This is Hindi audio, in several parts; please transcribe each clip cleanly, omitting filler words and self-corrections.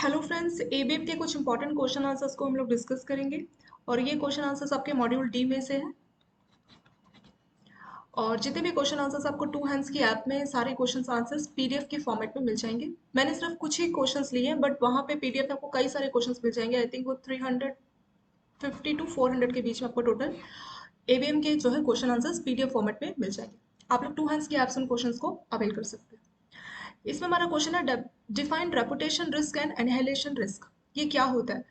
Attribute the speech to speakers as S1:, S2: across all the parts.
S1: हेलो फ्रेंड्स, एबीएम के कुछ इंपॉर्टेंट क्वेश्चन आंसर्स को हम लोग डिस्कस करेंगे। और ये क्वेश्चन आंसर्स आपके मॉड्यूल डी में से हैं। और जितने भी क्वेश्चन आंसर्स आपको टू हैंड्स की ऐप में सारे क्वेश्चन आंसर्स पीडीएफ के फॉर्मेट में मिल जाएंगे। मैंने सिर्फ कुछ ही क्वेश्चंस लिए हैं, बट वहाँ पे पीडीएफ में आपको कई सारे क्वेश्चंस मिल जाएंगे। आई थिंक वो 350 टू 400 के बीच में आपको टोटल एबीएम के जो है क्वेश्चन आंसर्स पीडीएफ फॉर्मेट में मिल जाएंगे। आप लोग टू हैंड्स की ऐप से उन क्वेश्चंस को अवेल कर सकते हैं। इसमें हमारा क्वेश्चन है, define reputation risk and inhalation risk. ये क्या होता है?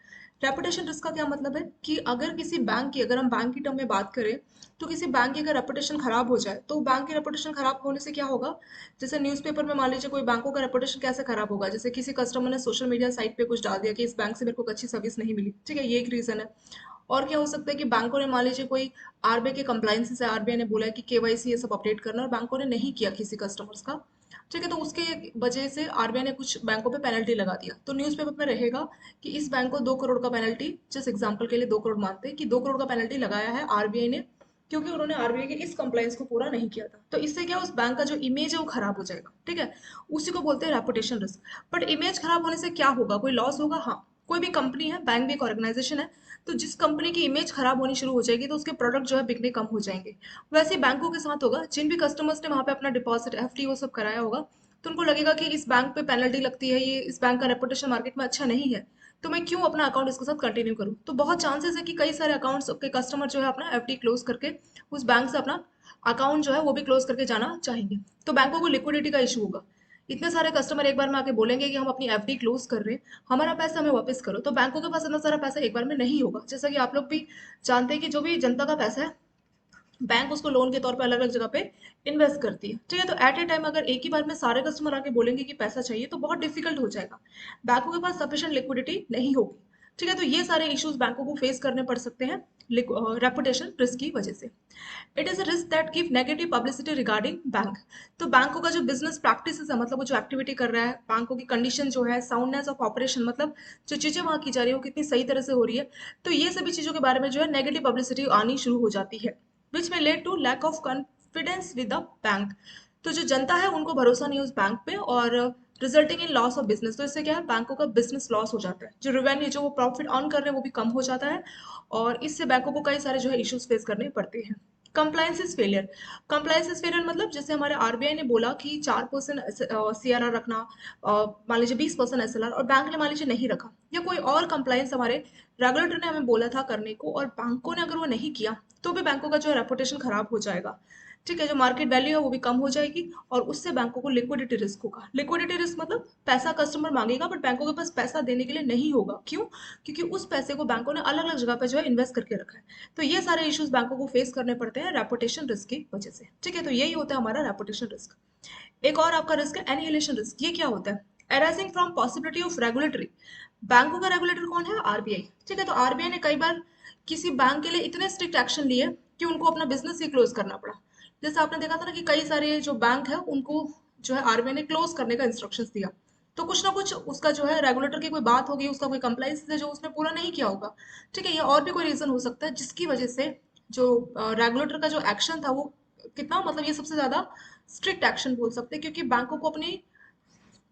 S1: रेपुटेशन रिस्क का क्या मतलब है कि अगर किसी बैंक की, अगर हम बैंक की टर्म में बात करें, तो किसी बैंक की अगर रेपुटेशन खराब हो जाए तो बैंक की रेपुटेशन खराब होने से क्या होगा? जैसे न्यूज़पेपर में मान लीजिए कोई बैंकों का रेपुटेशन कैसे खराब होगा, जैसे किसी कस्टमर ने सोशल मीडिया साइट पे कुछ डाल दिया कि इस बैंक से मेरे को अच्छी सर्विस नहीं मिली, ठीक है, ये एक रीजन है। और क्या हो सकता है कि बैंकों ने मान लीजिए कोई आरबीआई के कंप्लाइंसेस है, आरबीआई ने बोला है कि केवाईसी ये सब अपडेट करना, और बैंकों ने नहीं किया किसी कस्टमर्स का, ठीक है, तो उसके वजह से आरबीआई ने कुछ बैंकों पे पेनल्टी लगा दिया, तो न्यूज़पेपर में रहेगा कि इस बैंक को 2 करोड़ का पेनल्टी, जिस एग्जांपल के लिए 2 करोड़ मानते हैं कि 2 करोड़ का पेनल्टी लगाया है आरबीआई ने, क्योंकि उन्होंने आरबीआई के इस कंप्लायंस को पूरा नहीं किया था। तो इससे क्या, उस बैंक का जो इमेज है वो खराब हो जाएगा, ठीक है। उसी को बोलते हैं रेपुटेशन रिस्क। बट इमेज खराब होने से क्या होगा? कोई लॉस होगा? हाँ। कोई भी कंपनी है, बैंक भी एक ऑर्गेनाइजेशन है, तो जिस कंपनी की इमेज खराब होनी शुरू हो जाएगी तो उसके प्रोडक्ट जो है बिकने कम हो जाएंगे। वैसे ही बैंकों के साथ होगा, जिन भी कस्टमर्स ने वहां पे अपना डिपॉजिट, एफडी वो सब कराया होगा, तो उनको लगेगा कि इस बैंक पे पेनल्टी लगती है, ये इस बैंक का रेपुटेशन मार्केट में अच्छा नहीं है, तो मैं क्यों अपना अकाउंट इसके साथ कंटिन्यू करूं। तो बहुत चांसेस है कि कई सारे अकाउंट्स के कस्टमर जो है अपना एफडी क्लोज करके उस बैंक से अपना अकाउंट जो है वो भी क्लोज करके जाना चाहेंगे। तो बैंकों को लिक्विडिटी का इशू होगा। इतने सारे कस्टमर एक बार में आके बोलेंगे कि हम अपनी एफडी क्लोज कर रहे हैं, हमारा पैसा हमें वापस करो, तो बैंकों के पास इतना सारा पैसा एक बार में नहीं होगा। जैसा कि आप लोग भी जानते हैं कि जो भी जनता का पैसा है, बैंक उसको लोन के तौर पे अलग अलग जगह पे इन्वेस्ट करती है, ठीक है। तो एट ए टाइम अगर एक ही बार में सारे कस्टमर आके बोलेंगे कि पैसा चाहिए, तो बहुत डिफिकल्ट हो जाएगा, बैंकों के पास सफिशिएंट लिक्विडिटी नहीं होगी, ठीक है। तो ये सारे इश्यूज बैंकों को फेस करने पड़ सकते हैं रेपुटेशन रिस्क की वजह से। It is a risk that give negative publicity regarding bank. तो बैंकों का जो बिजनेस प्रैक्टिसेस है, मतलब वो जो एक्टिविटी कर रहा है, बैंकों की कंडीशन जो है, साउंडनेस ऑफ ऑपरेशन, मतलब जो चीजें वहां की जा रही है वो कितनी सही तरह से हो रही है, तो ये सभी चीजों के बारे में जो है नेगेटिव पब्लिसिटी आनी शुरू हो जाती है, विच में led to lack of confidence with the bank. तो जो जनता है उनको भरोसा नहीं उस बैंक पे, और resulting in loss of business. तो इससे क्या है, बैंकों का बिजनेस लॉस हो जाता है, जो रेवेन्यू, जो वो प्रॉफिट अर्न कर रहे हैं वो भी कम हो जाता है, और इससे बैंकों को कई सारे जो है इश्यूज फेस करने पड़ते हैं। Compliance is failure. Compliance is failure मतलब जैसे हमारे आरबीआई ने बोला कि 4% सीआरआर रखना, मान लीजिए 20% एसएलआर, और बैंक ने मान लीजिए नहीं रखा, या कोई और कंप्लायंस हमारे रेगुलेटर ने हमें बोला था करने को, और बैंकों ने अगर वो नहीं किया, तो भी बैंकों का जो है रेपुटेशन खराब हो जाएगा, ठीक है। जो मार्केट वैल्यू है वो भी कम हो जाएगी, और उससे बैंकों को लिक्विडिटी रिस्क होगा। लिक्विडिटी रिस्क मतलब पैसा कस्टमर मांगेगा, बट बैंकों के पास पैसा देने के लिए नहीं होगा। क्यों? क्योंकि उस पैसे को बैंकों ने अलग अलग जगह पे जो है इन्वेस्ट करके रखा है। तो ये सारे इश्यूज बैंकों को फेस करने पड़ते हैं रेपुटेशन रिस्क की वजह से, ठीक है। तो यही होता है हमारा रेपुटेशन रिस्क। एक और आपका रिस्क है एनिहिलेशन रिस्क। ये क्या होता है? Arising from possibility of regulatory. बैंकों का रेगुलेटर कौन है? आरबीआई, ठीक है। तो आरबीआई ने कई बार किसी बैंक के लिए इतने स्ट्रिक्ट एक्शन लिए कि उनको अपना बिजनेस ही क्लोज करना पड़ा। जैसे आपने देखा था ना कि कई सारे जो बैंक है उनको जो है आरबीआई ने क्लोज करने का इंस्ट्रक्शंस दिया। तो कुछ ना कुछ उसका जो है रेगुलेटर की कोई बात होगी, उसका कोई कंप्लाइंस है जो उसने पूरा नहीं किया होगा, ठीक है। या और भी कोई रीजन हो सकता है जिसकी वजह से जो रेगुलेटर का जो एक्शन था वो कितना, मतलब ये सबसे ज्यादा स्ट्रिक्ट एक्शन बोल सकते हैं, क्योंकि बैंकों को अपनी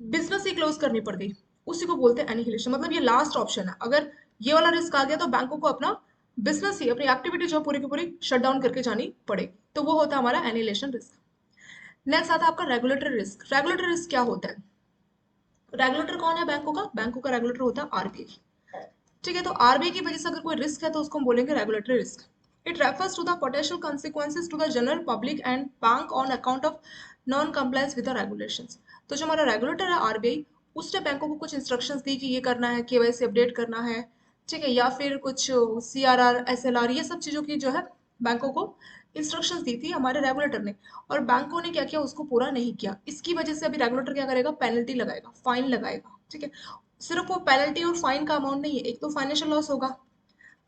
S1: बिजनेस ही क्लोज करनी पड़ गई। उसी को बोलते हैं एनिहिलेशन। मतलब ये लास्ट ऑप्शन है, अगर ये वाला रिस्क आ गया तो बैंकों को अपना बिजनेस ही, अपनी एक्टिविटी जो है पूरी की पूरी शट डाउन करके जानी पड़ेगी। तो वो होता है हमारा एनिहिलेशन रिस्क। नेक्स्ट आता है आपका रेगुलेटरी रिस्क। रेगुलेटरी रिस्क क्या होता है? रेगुलेटर कौन है बैंकों का? बैंकों का रेगुलेटर होता है आरबीआई, ठीक है। तो आरबीआई की वजह से अगर कोई रिस्क है तो उसको हम बोलेंगे regulatory risk. It refers to the potential consequences to the general public and bank on account of non compliance with the regulations. तो जो हमारा रेगुलेटर है आरबीआई, उसने बैंकों को कुछ इंस्ट्रक्शंस दी कि ये करना है, केवाईसी अपडेट करना है, ठीक है, या फिर कुछ सीआरआर, एसएलआर, ये सब चीजों की जो है बैंकों को इंस्ट्रक्शंस दी थी हमारे रेगुलेटर ने, और बैंकों ने क्या किया, उसको पूरा नहीं किया। इसकी वजह से अभी रेगुलेटर क्या करेगा, पेनल्टी लगाएगा, फाइन लगाएगा, ठीक है। सिर्फ वो पेनल्टी और फाइन का अमाउंट नहीं है, एक तो फाइनेंशियल लॉस होगा।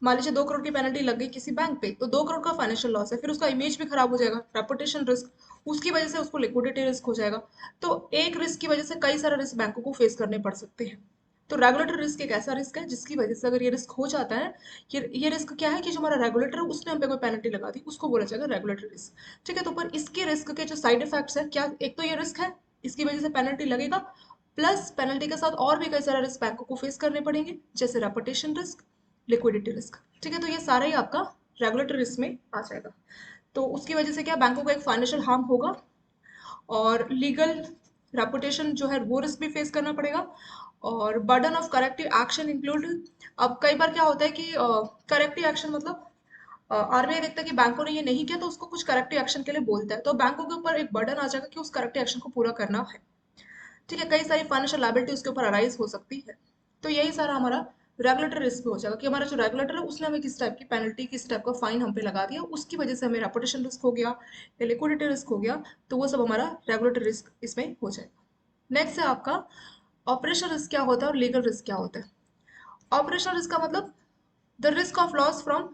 S1: मान लीजिए 2 करोड़ की पेनल्टी लग गई किसी बैंक पे, तो 2 करोड़ का फाइनेंशियल लॉस है, फिर उसका इमेज भी खराब हो जाएगा, रेपुटेशन रिस्क, उसकी वजह से उसको लिक्विडिटी रिस्क हो जाएगा। तो एक रिस्क की वजह से कई सारे रिस्क बैंकों को फेस करने पड़ सकते हैं। तो रेगुलेटर रिस्क एक ऐसा रिस्क है जिसकी वजह से अगर ये रिस्क हो जाता है, ये रिस्क क्या है कि जो हमारा रेगुलेटर है उसने हम पे कोई पेनल्टी लगा दी, उसको बोला जाएगा रेगुलेटरी रिस्क, ठीक है। तो पर इसके रिस्क के जो साइड इफेक्ट्स है क्या, एक तो ये रिस्क है, इसकी वजह से पेनल्टी लगेगा, प्लस पेनल्टी के साथ और भी कई सारे रिस्क बैंकों को फेस करने पड़ेंगे, जैसे रेपुटेशन रिस्क, लिक्विडिटी रिस्क। ठीक है, तो ये सारा ही आपका रेगुलेटरी रिस्क में आ जाएगा। तो उसकी वजह से क्या बैंकों को एक फाइनेंशियल हार्म होगा, और लीगल रेपुटेशन जो है वो रिस्क भी फेस करना पड़ेगा, और burden of corrective action include. अब कई बार क्या होता है कि करेक्टिव एक्शन मतलब आरबीआई देखता है कि बैंकों ने ये नहीं किया तो उसको कुछ करेक्टिव एक्शन के लिए बोलता है, तो बैंकों के ऊपर एक बर्डन आ जाएगा कि उस करेक्टिव एक्शन को पूरा करना है। ठीक है, कई सारी फाइनेंशियल लायबिलिटी उसके ऊपर अराइज हो सकती है। तो यही सारा हमारा रेगुलेटरी रिस्क हो जाएगा कि हमारा जो रेगुलेटर है उसने हमें किस टाइप की पेनल्टी, किस टाइप का फाइन हम पे लगा दिया, उसकी वजह से हमें रेपुटेशन रिस्क हो गया या लिक्विडिटी रिस्क हो गया, तो वो सब हमारा रेगुलेटरी रिस्क इसमें हो जाएगा। नेक्स्ट है आपका ऑपरेशन रिस्क क्या होता है और लीगल रिस्क क्या होता है। ऑपरेशनल रिस्क का मतलब the risk of loss from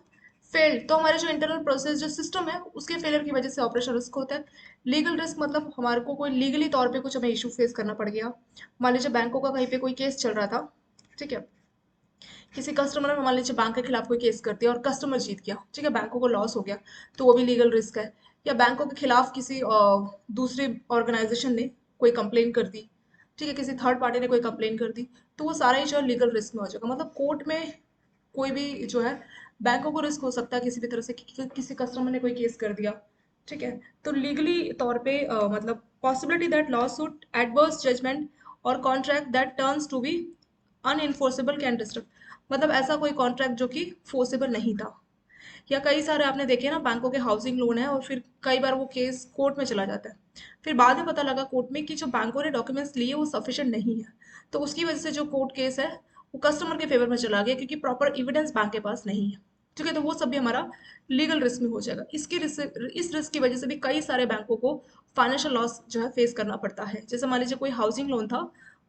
S1: failed, तो हमारे जो इंटरनल प्रोसेस जो सिस्टम है उसके फेलियर की वजह से ऑपरेशन रिस्क होता है। लीगल रिस्क मतलब हमारे को कोई लीगली तौर पे कुछ हमें इशू फेस करना पड़ गया। मान लीजिए बैंकों का कहीं पे कोई केस चल रहा था, ठीक है, किसी कस्टमर ने मान लीजिए बैंक के खिलाफ कोई केस कर दिया और कस्टमर जीत गया, ठीक है, बैंकों को लॉस हो गया, तो वो भी लीगल रिस्क है। या बैंकों के खिलाफ किसी दूसरी ऑर्गेनाइजेशन ने कोई कंप्लेन कर दी, ठीक है, किसी थर्ड पार्टी ने कोई कंप्लेन कर दी, तो वो सारा ही जो है लीगल रिस्क में हो जाएगा। मतलब कोर्ट में कोई भी जो है बैंकों को रिस्क हो सकता है किसी भी तरह से किसी कस्टमर ने कोई केस कर दिया, ठीक है, तो लीगली तौर पे मतलब possibility that lawsuit adverse judgment और contract that turns to be unenforceable can disturb, मतलब ऐसा कोई कॉन्ट्रैक्ट जो कि फोर्सेबल नहीं था। या कई सारे आपने देखे ना बैंकों के हाउसिंग लोन है और फिर कई बार वो केस कोर्ट में चला जाता है, फिर बाद में पता लगा कोर्ट में कि जो बैंकों ने डॉक्यूमेंट्स लिए वो सफिशिएंट नहीं है, तो उसकी वजह से जो कोर्ट केस है वो कस्टमर के फेवर में चला गया क्योंकि प्रॉपर एविडेंस बैंक के पास नहीं है। ठीक है, तो वो सब भी हमारा लीगल रिस्क में हो जाएगा। इस रिस्क की वजह से भी कई सारे बैंकों को फाइनेंशियल लॉस जो है फेस करना पड़ता है। जैसे मान लीजिए कोई हाउसिंग लोन था,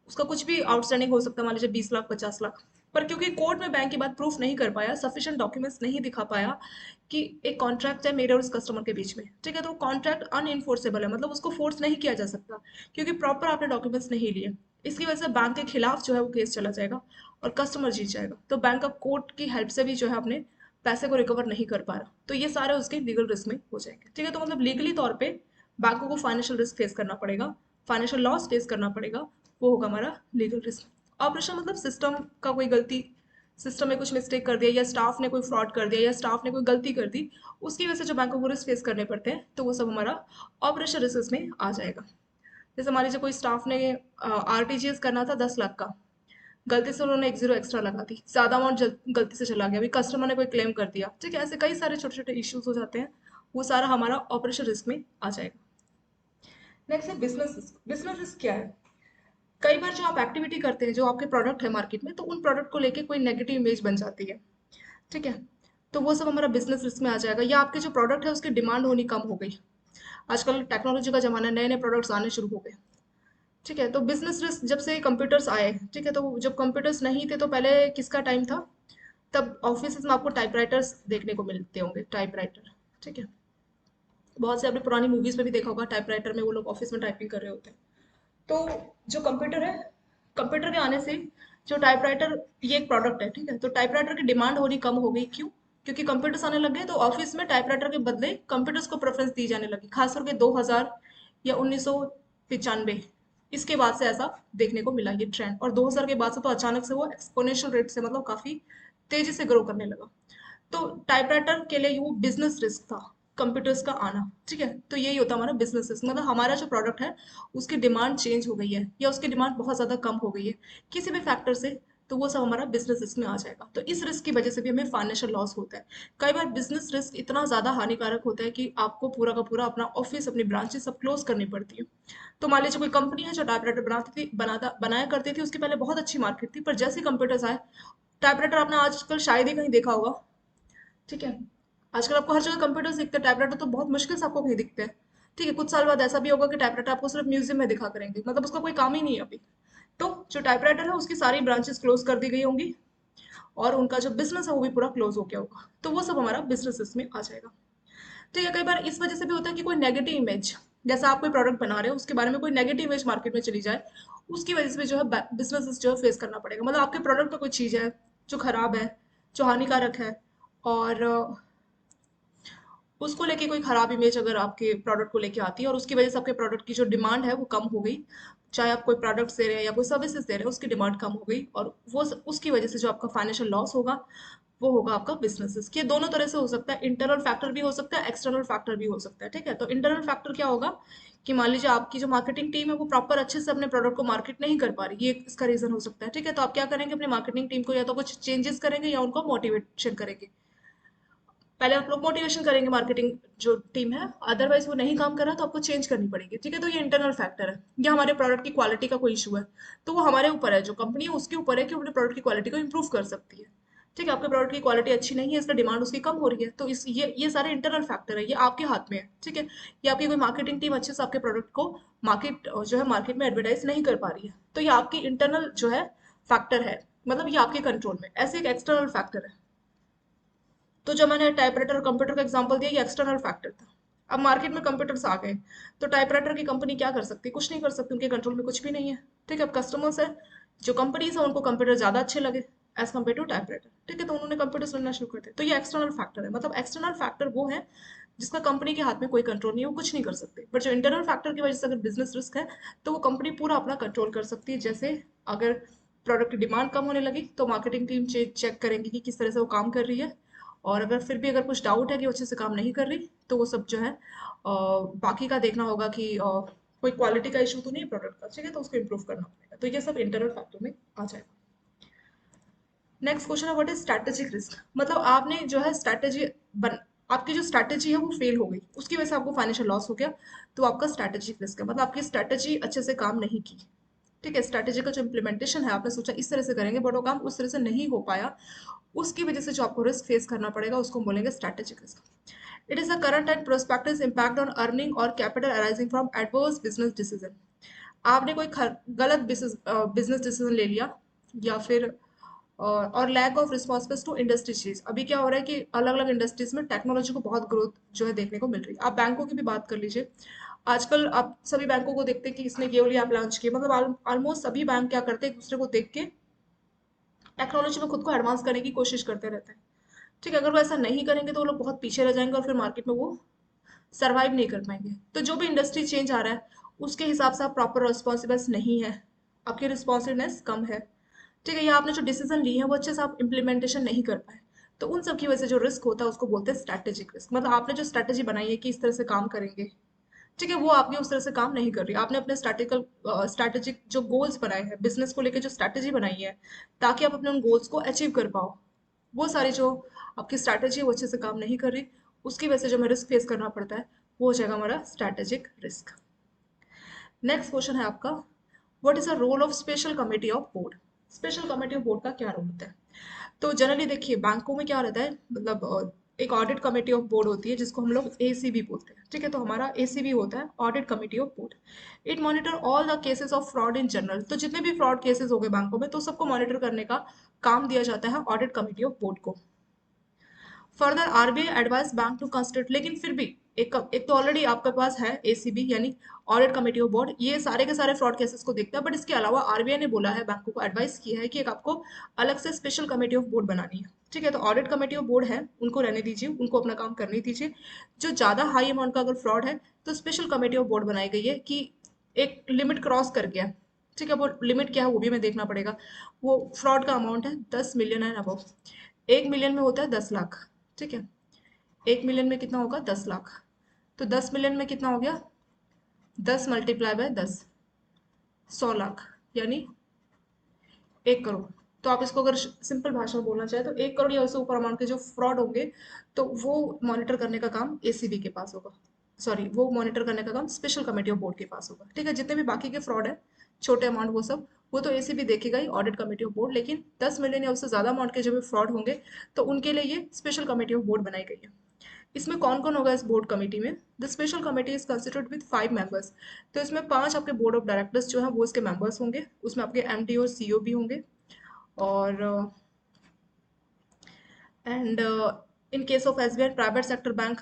S1: उसका कुछ भी आउटस्टैंडिंग हो सकता है, मान लीजिए 20 लाख 50 लाख, पर क्योंकि कोर्ट में बैंक की बात प्रूफ नहीं कर पाया, सफिशिएंट डॉक्यूमेंट्स नहीं दिखा पाया कि एक कॉन्ट्रैक्ट है मेरे और उस कस्टमर के बीच में, ठीक है, तो कॉन्ट्रैक्ट अनइन्फोर्सेबल है, मतलब उसको फोर्स नहीं किया जा सकता क्योंकि प्रॉपर आपने डॉक्यूमेंट्स नहीं लिए। इसकी वजह से बैंक के खिलाफ जो है वो केस चला जाएगा और कस्टमर जीत जाएगा, तो बैंक अब कोर्ट की हेल्प से भी जो है अपने पैसे को रिकवर नहीं कर पा रहा, तो ये सारे उसके लीगल रिस्क में हो जाएंगे। ठीक है, तो मतलब लीगली तौर पे बैंकों को फाइनेंशियल रिस्क फेस करना पड़ेगा, फाइनेंशियल लॉस फेस करना पड़ेगा, वो होगा हमारा लीगल रिस्क। ऑपरेशन मतलब सिस्टम का कोई गलती, सिस्टम में कुछ मिस्टेक कर दिया या स्टाफ ने कोई फ्रॉड कर दिया या स्टाफ ने कोई गलती कर दी, उसकी वजह से जो बैंकों को रिस्क फेस करने पड़ते हैं, तो वो सब हमारा ऑपरेशन रिस्क में आ जाएगा। जैसे मान लीजिए कोई स्टाफ ने आरटीजीएस करना था 10 लाख का, गलती से उन्होंने एक जीरो एक्स्ट्रा लगा दी, ज्यादा अमाउंट गलती से चला गया, अभी कस्टमर ने कोई क्लेम कर दिया, ठीक है, ऐसे कई सारे छोटे छोटे इश्यूज हो जाते हैं, वो सारा हमारा ऑपरेशन रिस्क में आ जाएगा। नेक्स्ट है बिजनेस रिस्क। बिजनेस रिस्क क्या है? कई बार जो आप एक्टिविटी करते हैं, जो आपके प्रोडक्ट है मार्केट में, तो उन प्रोडक्ट को लेके कोई नेगेटिव इमेज बन जाती है, ठीक है, तो वो सब हमारा बिजनेस रिस्क में आ जाएगा। या आपके जो प्रोडक्ट है उसकी डिमांड होनी कम हो गई, आजकल टेक्नोलॉजी का जमाना है, नए नए प्रोडक्ट्स आने शुरू हो गए, ठीक है, तो बिजनेस रिस्क जब से कंप्यूटर्स आए, ठीक है, तो जब कंप्यूटर्स नहीं थे तो पहले किसका टाइम था, तब ऑफिस में आपको टाइपराइटर्स देखने को मिलते होंगे, टाइपराइटर, ठीक है, बहुत से आपने पुरानी मूवीज में भी देखा होगा, टाइपराइटर में वो लोग ऑफिस में टाइपिंग कर रहे होते हैं। तो जो कंप्यूटर है, कंप्यूटर के आने से जो टाइपराइटर, ये एक प्रोडक्ट है, ठीक है, तो टाइपराइटर की डिमांड होनी कम हो गई, क्यों? क्योंकि कंप्यूटर्स आने लग गए, तो ऑफिस में टाइपराइटर के बदले कंप्यूटर्स को प्रेफरेंस दी जाने लगी, खास करके 2000 या 1995, इसके बाद से ऐसा देखने को मिला ये ट्रेंड, और 2000 के बाद से तो अचानक से वो एक्सपोनेंशियल रेट से, मतलब काफी तेजी से ग्रो करने लगा। तो टाइपराइटर के लिए वो बिजनेस रिस्क था, कंप्यूटर्स का आना, ठीक है, तो यही होता है हमारा बिजनेस रिस्क, मतलब हमारा जो प्रोडक्ट है उसकी डिमांड चेंज हो गई है या उसकी डिमांड बहुत ज़्यादा कम हो गई है किसी भी फैक्टर से, तो वो सब हमारा बिजनेस रिस्क में आ जाएगा। तो इस रिस्क की वजह से भी हमें फाइनेंशियल लॉस होता है। कई बार बिजनेस रिस्क इतना ज़्यादा हानिकारक होता है कि आपको पूरा का पूरा अपना ऑफिस, अपनी ब्रांचेस सब क्लोज करनी पड़ती है। तो मान लीजिए कोई कंपनी है जो टाइपराइटर बनाती थी, बनाया करती थी, उसकी पहले बहुत अच्छी मार्केट थी, पर जैसे कंप्यूटर्स आए, टाइपराइटर आपने आजकल शायद ही कहीं देखा होगा, ठीक है, आजकल आपको हर जगह कंप्यूटर्स दिखते हैं, टाइपराइटर तो बहुत मुश्किल से आपको कहीं दिखते हैं। ठीक है, कुछ साल बाद ऐसा भी होगा कि टाइपराइटर आपको सिर्फ म्यूजियम में दिखा करेंगे, मतलब उसका कोई काम ही नहीं है अभी। तो जो टाइपराइटर है उसकी सारी ब्रांचेस क्लोज कर दी गई होंगी और उनका जो बिजनेस है वो भी पूरा क्लोज हो गया होगा, तो वो सब हमारा बिजनेस इसमें आ जाएगा। ठीक है, कई बार इस वजह से भी होता है कि कोई नेगेटिव इमेज, जैसा आप कोई प्रोडक्ट बना रहे हो उसके बारे में कोई नेगेटिव इमेज मार्केट में चली जाए, उसकी वजह से भी जो है बिजनेस जो है फेस करना पड़ेगा। मतलब आपके प्रोडक्ट में कोई चीज़ है जो खराब है, जो हानिकारक है, और उसको लेके कोई खराब इमेज अगर आपके प्रोडक्ट को लेके आती है और उसकी वजह से आपके प्रोडक्ट की जो डिमांड है वो कम हो गई, चाहे आप कोई प्रोडक्ट्स दे रहे हैं या कोई सर्विसेज दे रहे हैं, उसकी डिमांड कम हो गई और उसकी वजह से जो आपका फाइनेंशियल लॉस होगा वो होगा आपका बिजनेसेस के। दोनों तरह से हो सकता है, इंटरनल फैक्टर भी हो सकता है, एक्सटर्नल फैक्टर भी हो सकता है। ठीक है, तो इंटरनल फैक्टर क्या होगा कि मान लीजिए आपकी जो मार्केटिंग टीम है वो प्रॉपर अच्छे से अपने प्रोडक्ट को मार्केट नहीं कर पा रही, ये इसका रीजन हो सकता है। ठीक है, तो आप क्या करेंगे, अपनी मार्केटिंग टीम को या तो कुछ चेंजेस करेंगे या उनको मोटिवेशन करेंगे। पहले आप लोग मोटिवेशन करेंगे मार्केटिंग जो टीम है, अदरवाइज वो नहीं काम कर रहा तो आपको चेंज करनी पड़ेगी। ठीक है, तो ये इंटरनल फैक्टर है या हमारे प्रोडक्ट की क्वालिटी का कोई इशू है तो वो हमारे ऊपर है, जो कंपनी है उसके ऊपर है कि वो अपने प्रोडक्ट की क्वालिटी को इंप्रूव कर सकती है। ठीक है, आपके प्रोडक्ट की क्वालिटी अच्छी नहीं है, इसका डिमांड उसकी कम हो रही है, तो इस ये सारे इंटरनल फैक्टर है, ये आपके हाथ में है। ठीक है, ये आपकी कोई मार्केटिंग टीम अच्छे से आपके प्रोडक्ट को मार्केट में एडवर्टाइज नहीं कर पा रही है, तो ये आपकी इंटरनल जो है फैक्टर है, मतलब ये आपके कंट्रोल में। ऐसे एक एक्सटर्नल फैक्टर है, तो जो मैंने टाइपराइटर और कंप्यूटर का एग्जांपल दिया ये एक्सटर्नल फैक्टर था। अब मार्केट में कंप्यूटर्स आ गए तो टाइपराइटर की कंपनी क्या कर सकती है, कुछ नहीं कर सकती, उनके कंट्रोल में कुछ भी नहीं है। ठीक है, अब कस्टमर्स है, जो कंपनीज है उनको कंप्यूटर ज्यादा अच्छे लगे एज कम्पेयर टू टाइपराइटर। ठीक है, तो उन्होंने कंप्यूटर्स लेना शुरू कर दिया, तो ये एक्सटर्नल फैक्टर है। मतलब एक्सटर्नल फैक्टर वो है जिसका कंपनी के हाथ में कोई कंट्रोल नहीं है, वो कुछ नहीं कर सकते। बट जो इंटरनल फैक्टर की वजह से अगर बिजनेस रिस्क है तो वो कंपनी पूरा अपना कंट्रोल कर सकती है। जैसे अगर प्रोडक्ट की डिमांड कम होने लगी तो मार्केटिंग टीम चेक करेंगी कि किस तरह से वो काम कर रही है, और अगर फिर भी अगर कुछ डाउट है कि वो अच्छे से काम नहीं कर रही तो वो सब जो है बाकी का देखना होगा कि कोई क्वालिटी का इशू तो नहीं है प्रोडक्ट का। ठीक है, तो उसको इम्प्रूव करना पड़ेगा, तो ये सब इंटरनल फैक्टर में आ जाएगा। नेक्स्ट क्वेश्चन है व्हाट इज स्ट्रैटेजिक रिस्क। मतलब आपने जो है स्ट्रैटेजी बन आपकी जो स्ट्रैटेजी है वो फेल हो गई, उसकी वजह से आपको फाइनेंशियल लॉस हो गया, तो आपका स्ट्रैटेजिक रिस्क है। मतलब आपकी स्ट्रैटेजी अच्छे से काम नहीं की। ठीक है, स्ट्रैटेजी का जो इम्प्लीमेंटेशन है आपने सोचा इस तरह से करेंगे बट वो काम उस तरह से नहीं हो पाया, उसकी वजह से जो आपको रिस्क फेस करना पड़ेगा उसको हम बोलेंगे strategic risk. It is a current and prospective impact on earning और capital arising from adverse business decision. आपने कोई गलत बिजनेस डिसीजन ले लिया, या फिर और lack of responsible to industry चीज। अभी क्या हो रहा है कि अलग अलग इंडस्ट्रीज में टेक्नोलॉजी को बहुत ग्रोथ जो है देखने को मिल रही है। आप बैंकों की भी बात कर लीजिए, आजकल आप सभी बैंकों को देखते हैं कि इसने ये वाली ऐप लॉन्च की, मतलब ऑलमोस्ट सभी बैंक क्या करते हैं एक दूसरे को देख के टेक्नोलॉजी में खुद को एडवांस करने की कोशिश करते रहते हैं। ठीक है, अगर वो ऐसा नहीं करेंगे तो वो लोग बहुत पीछे रह जाएंगे और फिर मार्केट में वो सर्वाइव नहीं कर पाएंगे। तो जो भी इंडस्ट्री चेंज आ रहा है उसके हिसाब से आप प्रॉपर रिस्पॉन्सिबल नहीं है, आपकी रिस्पॉन्सिवनेस कम है। ठीक है, या आपने जो डिसीजन ली है वो अच्छे से आप इम्प्लीमेंटेशन नहीं कर पाए, तो उन सब की वजह से जो रिस्क होता है उसको बोलते हैं स्ट्रैटेजिक रिस्क। मतलब आपने जो स्ट्रैटेजी बनाई है कि इस तरह से काम करेंगे, ठीक है, वो आपकी उस तरह से काम नहीं कर रही। आपने अपने स्ट्रैटेजिक जो गोल्स बनाए हैं बिजनेस को लेकर, जो स्ट्रैटेजी बनाई है ताकि आप अपने उन गोल्स को अचीव कर पाओ, वो सारी जो आपकी स्ट्रैटेजी है वो अच्छे से काम नहीं कर रही, उसकी वजह से जो हमें रिस्क फेस करना पड़ता है वो हो जाएगा हमारा स्ट्रैटेजिक रिस्क। नेक्स्ट क्वेश्चन है आपका what is the role of special committee of board. Special committee of board का क्या रोल होता है। तो जनरली देखिए बैंकों में क्या रहता है, मतलब एक ऑडिट कमेटी ऑफ बोर्ड होती है जिसको हम लोग एसीबी बोलते हैं। ठीक है, तो हमारा एसीबी होता है audit committee of board. It monitor all the cases of fraud in general. तो जितने भी फ्रॉड केसेस हो गए बैंकों में तो सबको मॉनिटर करने का काम दिया जाता है ऑडिट कमेटी ऑफ बोर्ड को। Further RBI advise bank to construct, लेकिन फिर भी एक तो ऑलरेडी आपके पास है एसीबी यानी ऑडिट कमेटी ऑफ बोर्ड, ये सारे के सारे फ्रॉड केसेस को देखता है, बट इसके अलावा आरबीआई ने बोला है, बैंकों को एडवाइस किया है कि एक आपको अलग से स्पेशल कमेटी ऑफ बोर्ड बनानी है। ठीक है, तो ऑडिट कमेटी ऑफ बोर्ड है उनको रहने दीजिए, उनको अपना काम करने दीजिए। जो ज्यादा हाई अमाउंट का अगर फ्रॉड है तो स्पेशल कमेटी ऑफ बोर्ड बनाई गई है कि एक लिमिट क्रॉस कर गया। ठीक है, वो लिमिट क्या है वो भी हमें देखना पड़ेगा। वो फ्रॉड का अमाउंट है 10 मिलियन एंड अबव। 1 मिलियन में होता है 10 लाख। ठीक है, 1 मिलियन में कितना होगा 10 लाख, तो 10 मिलियन में कितना हो गया, 10 × 10 100 लाख, यानी 1 करोड़। तो आप इसको अगर सिंपल भाषा में बोलना चाहे तो 1 करोड़ या उससे ऊपर अमाउंट के जो फ्रॉड होंगे तो वो मॉनिटर करने का काम एसीबी के पास होगा, सॉरी वो मॉनिटर करने का काम स्पेशल कमेटी ऑफ बोर्ड के पास होगा। ठीक है, जितने भी बाकी के फ्रॉड है छोटे अमाउंट वो सब वो तो एसीबी देखेगा ही, ऑडिट कमेटी ऑफ बोर्ड, लेकिन 10 मिलियन या उससे ज्यादा अमाउंट के जो भी फ्रॉड होंगे तो उनके लिए ये स्पेशल कमेटी ऑफ बोर्ड बनाई गई है। इसमें कौन कौन होगा इस बोर्ड कमेटी में। The special committee is constitute with 5 members. तो इसमें 5 आपके बोर्ड ऑफ डायरेक्टर्स जो है वो इसके मेंबर्स होंगे, उसमें आपके एमडी और सीईओ भी होंगे। और and in case of SBI private sector bank,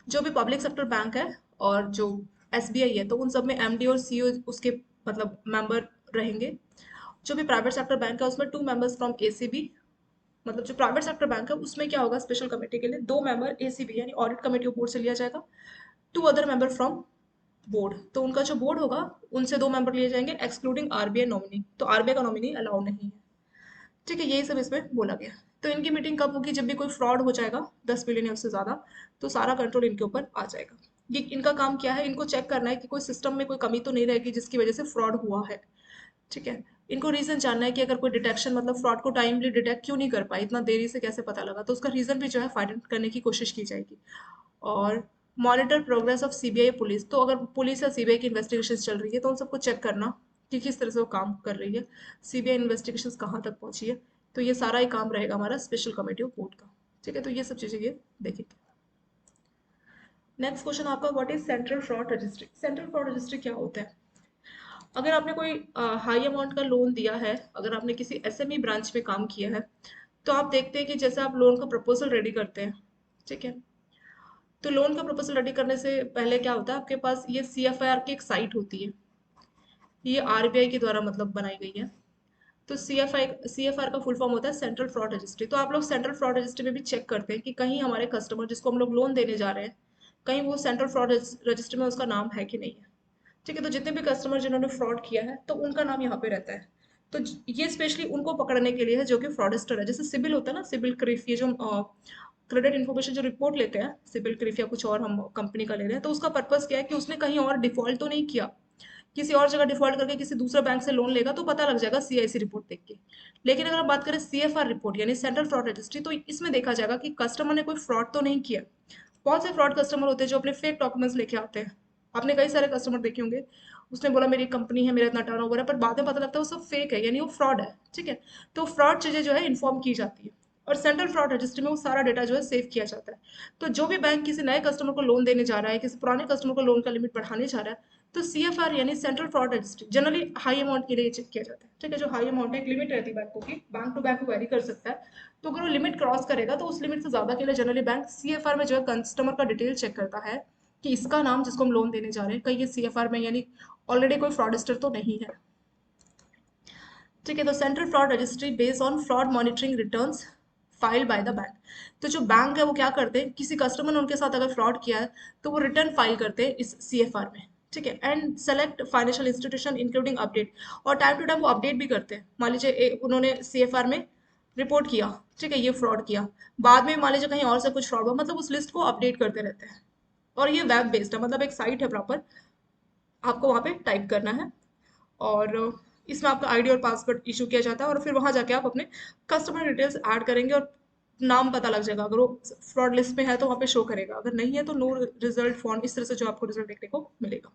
S1: जो भी पब्लिक सेक्टर बैंक है और जो एसबीआई है तो उन सब में एमडी और सीईओ उसके मतलब मेंबर रहेंगे। जो भी प्राइवेट सेक्टर बैंक है उसमें 2 मेंबर्स फ्रॉम एसीबी मतलब जो प्राइवेट सेक्टर बैंक है उसमें क्या होगा, स्पेशल कमेटी के लिए 2 मेंबर एसीबी यानी ऑडिट कमेटी बोर्ड से लिया जाएगा, 2 अदर मेंबर फ्रॉम बोर्ड। तो उनका जो बोर्ड होगा उनसे 2 मेंबर लिए जाएंगे एक्सक्लूडिंग आरबीआई नॉमिनी, तो आरबीआई का नॉमिनी अलाउ नहीं है। ठीक है, यही सब इसमें बोला गया। तो इनकी मीटिंग कब होगी, जब भी कोई फ्रॉड हो जाएगा 10 बिलियन या उससे ज़्यादा, तो सारा कंट्रोल इनके ऊपर आ जाएगा। ये इनका काम क्या है, इनको चेक करना है कि कोई सिस्टम में कोई कमी तो नहीं रहेगी जिसकी वजह से फ्रॉड हुआ है। ठीक है, इनको रीज़न जानना है कि अगर कोई डिटेक्शन मतलब फ्रॉड को टाइमली डिटेक्ट क्यों नहीं कर पाई, इतना देरी से कैसे पता लगा, तो उसका रीज़न भी जो है फाइंड आउट करने की कोशिश की जाएगी। और monitor progress of CBI police, तो अगर पुलिस या सीबीआई की इन्वेस्टिगेशन चल रही है तो उन सबको चेक करना कि किस तरह से वो काम कर रही है, सीबीआई इन्वेस्टिगेशन कहाँ तक पहुंची है। तो ये सारा ही काम रहेगा हमारा स्पेशल कमेटी ऑफ कोर्ट का। ठीक है, तो ये सब चीज़ें ये देखेंगे। नेक्स्ट क्वेश्चन आपका, what is central fraud registry. Central fraud registry क्या होता है। अगर आपने कोई हाई अमाउंट का लोन दिया है, अगर आपने किसी एसएमई ब्रांच में काम किया है, तो आप देखते हैं कि जैसे आप लोन का प्रपोजल रेडी करते हैं, ठीक है, तो लोन का प्रपोजल रेडी करने से पहले क्या होता है, आपके पास ये सीएफआईआर की एक साइट होती है, ये आरबीआई के द्वारा मतलब बनाई गई है। तो सीएफआर का फुल फॉर्म होता है सेंट्रल फ्रॉड रजिस्ट्री। तो आप लोग सेंट्रल फ्रॉड रजिस्ट्री में भी चेक करते हैं कि कहीं हमारे कस्टमर जिसको हम लोग लोन देने जा रहे हैं, कहीं वो सेंट्रल फ्रॉड रजिस्ट्री में उसका नाम है कि नहीं है। ठीक है, तो जितने भी कस्टमर जिन्होंने फ्रॉड किया है तो उनका नाम यहाँ पे रहता है। तो ये स्पेशली उनको पकड़ने के लिए है जो कि फ्रॉडस्टर है। जैसे सिबिल होता है ना, सिबिल क्रिफ, ये जो क्रेडिट इन्फॉर्मेशन जो रिपोर्ट लेते हैं, सिबिल क्रिफ या कुछ और हम कंपनी का ले रहे हैं, तो उसका पर्पस क्या है कि उसने कहीं और डिफॉल्ट तो नहीं किया, किसी और जगह डिफॉल्ट करके किसी दूसरे बैंक से लोन लेगा तो पता लग जाएगा सीआईसी रिपोर्ट देख के। लेकिन अगर हम बात करें सीएफआर रिपोर्ट यानी सेंट्रल फ्रॉड रजिस्ट्री, तो इसमें देखा जाएगा कि कस्टमर ने कोई फ्रॉड तो नहीं किया। बहुत से फ्रॉड कस्टमर होते हैं जो अपने फेक डॉक्यूमेंट्स लेके आते हैं। आपने कई सारे कस्टमर देखे होंगे, उसने बोला मेरी कंपनी है, मेरा इतना टर्नओवर है, पर बाद में पता लगता है वो सब फेक है, यानी वो फ्रॉड है। ठीक है, तो फ्रॉड चीजें जो है इन्फॉर्म की जाती है, और सेंट्रल फ्रॉड रजिस्ट्री में वो सारा डेटा जो है सेव किया जाता है। तो जो भी बैंक किसी नए कस्टमर को लोन देने जा रहा है, किसी पुराने कस्टमर को लोन का लिमिट बढ़ाने जा रहा है, तो सीएफआर यानी central fraud registry generally high amount के लिए चेक किया जाता है। ठीक है, जो हाई अमाउंट है, एक लिमिट रहती है बैंकों की, बैंक टू बैंक वेरी कर सकता है। तो अगर वो लिमिट क्रॉस करेगा तो उस लिमिट से ज्यादा के लिए जनरली बैंक सीएफआर में जो है कस्टमर का डिटेल चेक करता है कि इसका नाम जिसको हम लोन देने जा रहे हैं कहीं ये सीएफआर में यानी ऑलरेडी कोई फ्रॉडस्टर तो नहीं है। ठीक है, तो central fraud registry based on fraud monitoring returns file by the bank. तो जो बैंक है वो क्या करते हैं, किसी कस्टमर ने उनके साथ अगर फ्रॉड किया है तो वो रिटर्न फाइल करते हैं इस सीएफआर में। ठीक है, and select financial institution including update, और टाइम टू टाइम वो अपडेट भी करते हैं। मान लीजिए उन्होंने सीएफआर में रिपोर्ट किया, ठीक है, ये फ्रॉड किया, बाद में मान लीजिए कहीं और से कुछ फ्रॉड हुआ, मतलब उस लिस्ट को अपडेट करते रहते हैं। और ये वेब बेस्ड है, मतलब एक साइट है प्रॉपर, आपको वहाँ पे टाइप करना है, और इसमें आपका आईडी और पासवर्ड इशू किया जाता है, और फिर वहाँ जाके आप अपने कस्टमर डिटेल्स ऐड करेंगे और नाम पता लग जाएगा। अगर वो फ्रॉड लिस्ट में है तो वहाँ पे शो करेगा, अगर नहीं है तो नो रिजल्ट फॉर्म, इस तरह से जो आपको रिजल्ट देखने को मिलेगा।